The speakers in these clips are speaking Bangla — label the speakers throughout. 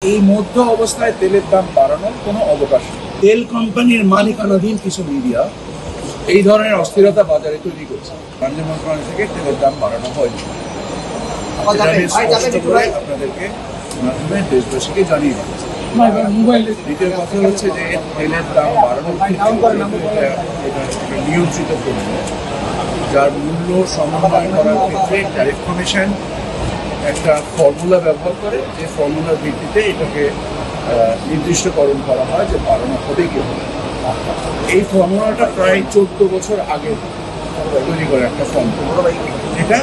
Speaker 1: এই মধ্য অবস্থায় তেলের দাম বাড়ানোর কোনো অবকাশ নেই। তেল কোম্পানির মালিকানাধীন কিছু মিডিয়া এই ধরনের অস্থিরতা বাজারে তৈরি করছে। বাণিজ্য মন্ত্রণালয় থেকে তেলের দাম বাড়ানো হয়নি, আপনাদেরকে মাধ্যমে দেশবাসীকে জানিয়ে দিচ্ছে। দ্বিতীয় কথা হচ্ছে যে তেলের দাম বাড়ানোর নিয়ন্ত্রিত করবে, যার মূল্য সমন্বয় করার ক্ষেত্রে ট্যারিফ কমিশন একটা ফর্মুলা ব্যবহার করে, যে ফর্মুলার ভিত্তিতে এটাকে নির্দিষ্টকরণ করা হয় যে বাড়ানো হবে কি হবে। এই ফর্মুলাটা প্রায় 14 বছর আগে তৈরি করে একটা ফর্মুলা, যেটা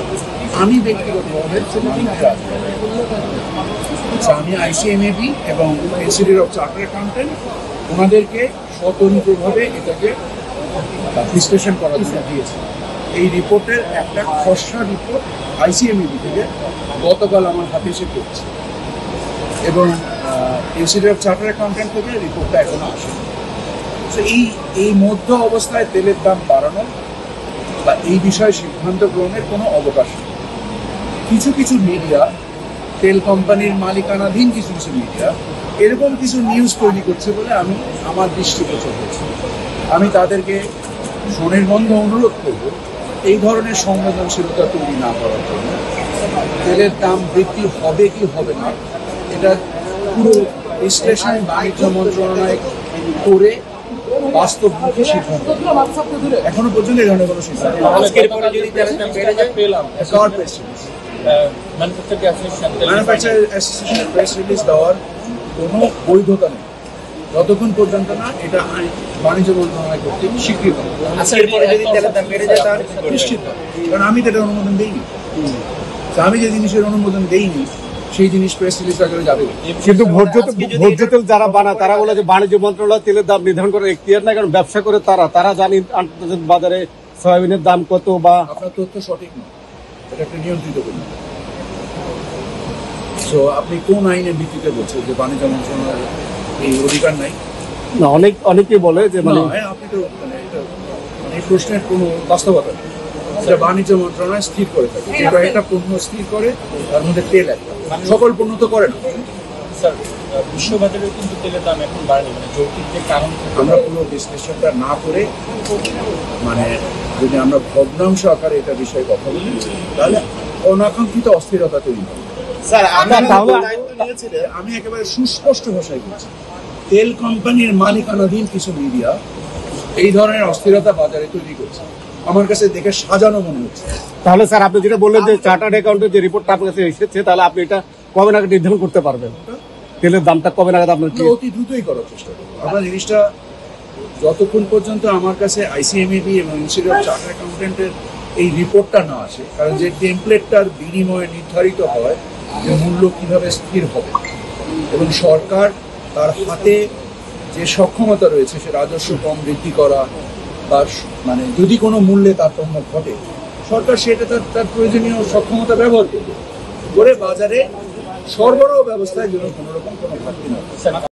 Speaker 1: আমি ব্যক্তিগতভাবে আমি আইসিএমএবি এবং ইনস্টিটিউট অফ চার্টার্ড অ্যাকাউন্টেন্ট ওনাদেরকে স্বতন্ত্রভাবে এটাকে বিশ্লেষণ করার জন্য দিয়েছে। এই রিপোর্টের একটা খসড়া রিপোর্ট আইসিএমএবি থেকে গতকাল আমার হাতে এসে পড়ছে, এবং ইনস্টিটিউট অফ চার্টার্ড অ্যাকাউন্টেন্ট থেকে রিপোর্টটা এখনো আসেনি। তো এই মধ্য অবস্থায় তেলের দাম বাড়ানোর বা এই বিষয়ে সিদ্ধান্ত গ্রহণের কোনো অবকাশ নেই। কিছু কিছু মিডিয়া, তেল কোম্পানির মালিকানাধীন কিছু কিছু মিডিয়া এরকম কিছু নিউজ তৈরি করছে বলে আমার দৃষ্টিগোচর হয়েছে। আমি তাদেরকে স্বনির্বন্ধ অনুরোধ করব এই ধরনের সংবেদনশীলতা তৈরি না করার জন্য। তেলের দাম বৃদ্ধি হবে কি হবে না এটা পুরো বিশ্লেষণ বাণিজ্য মন্ত্রণালয় করে বাস্তবমুখী সিদ্ধান্ত। এখনো পর্যন্ত এই ধরনের কোনো সিদ্ধান্ত ম্যানুফ্যাকচারার অ্যাসোসিয়েশনের প্রেস রিলিজ দেওয়ার কোনো বৈধতা নেই যতক্ষণ পর্যন্ত না এটা বাণিজ্য মন্ত্রণালয় কর্তৃক স্বীকৃত। নিশ্চিত, কারণ আমি তো এটা অনুমোদন দিইনি। আমি যে জিনিসের অনুমোদন দিইনি সেই জিনিস প্রেস রিলিজ আকারে যাবে।
Speaker 2: কিন্তু ভোজ্য তেল যারা বানায় তারা বলে যে বাণিজ্য মন্ত্রণালয় তেলের দাম নির্ধারণ করে এখতিয়ার নাই, কারণ ব্যবসা করে তারা জানি আন্তর্জাতিক বাজারে সয়াবিনের দাম কত। বা
Speaker 1: আপনার তথ্য সঠিক নয়, এটা একটা নিয়ন্ত্রিত করি। সো আপনি কোন আইনের ভিত্তিতে বলছেন যে বাণিজ্য মন্ত্রণালয়ের এই অধিকার নাই?
Speaker 2: না, অনেকেই বলে যে
Speaker 1: আপনি তো এই প্রশ্নের কোনো বাস্তবতা নেই। সেটা বাণিজ্য মন্ত্রণালয় স্থির করে থাকে, যেটা একটা পণ্য স্থির করে তার মধ্যে তেল একটা, সকল পণ্য তো করে না।
Speaker 3: স্যার, বিশ্ববাজারে কিন্তু তেলের দাম এখন বাড়েনি, যৌক্তিক যে কারণ
Speaker 1: আমরা পুরো বিশ্লেষণটা না করে যদি আমরা ভগ্নাংশ আকারে এটা বিষয়ে কথা বলি তাহলে অনাকাঙ্ক্ষিত অস্থিরতা তৈরি হবে।
Speaker 2: স্যার,
Speaker 1: আমি একেবারে সুস্পষ্ট ভাষায় বলছি, তেল কোম্পানির মালিকানাধীন কিছু মিডিয়া এই ধরনের অস্থিরতা বাজারে তৈরি করছে। আমার কাছে দেখে সাজানো মনে হচ্ছে।
Speaker 2: তাহলে স্যার আপনি যেটা বললেন যে চার্টার্ড অ্যাকাউন্টের যে রিপোর্টটা আপনার কাছে এসেছে, তাহলে আপনি এটা কবে নাগাদ নির্ধারণ করতে পারবেন? তেলের দামটা কবে নাগাদ আপনার
Speaker 1: অতি দ্রুতই করার চেষ্টা করবো। আমরা জিনিসটা যতক্ষণ পর্যন্ত আমার কাছে আইসিএমএবি এবং ইনস্টিটিউট অফ চার্টার্ড অ্যাকাউন্টেন্টের এই রিপোর্টটা না আসে, কারণ যে টেমপ্লেটটার বিনিময়ে নির্ধারিত হয় যে মূল্য কিভাবে স্থির হবে, এবং সরকার তার হাতে যে সক্ষমতা রয়েছে সে রাজস্ব কম বৃদ্ধি করা বা যদি কোনো মূল্যে তারতম্য ঘটে, সরকার সেটা তার প্রয়োজনীয় সক্ষমতা ব্যবহার করবে করে বাজারে সরবরাহ ব্যবস্থায় যেন কোনো রকম কোনো ঘাটতি না হয়।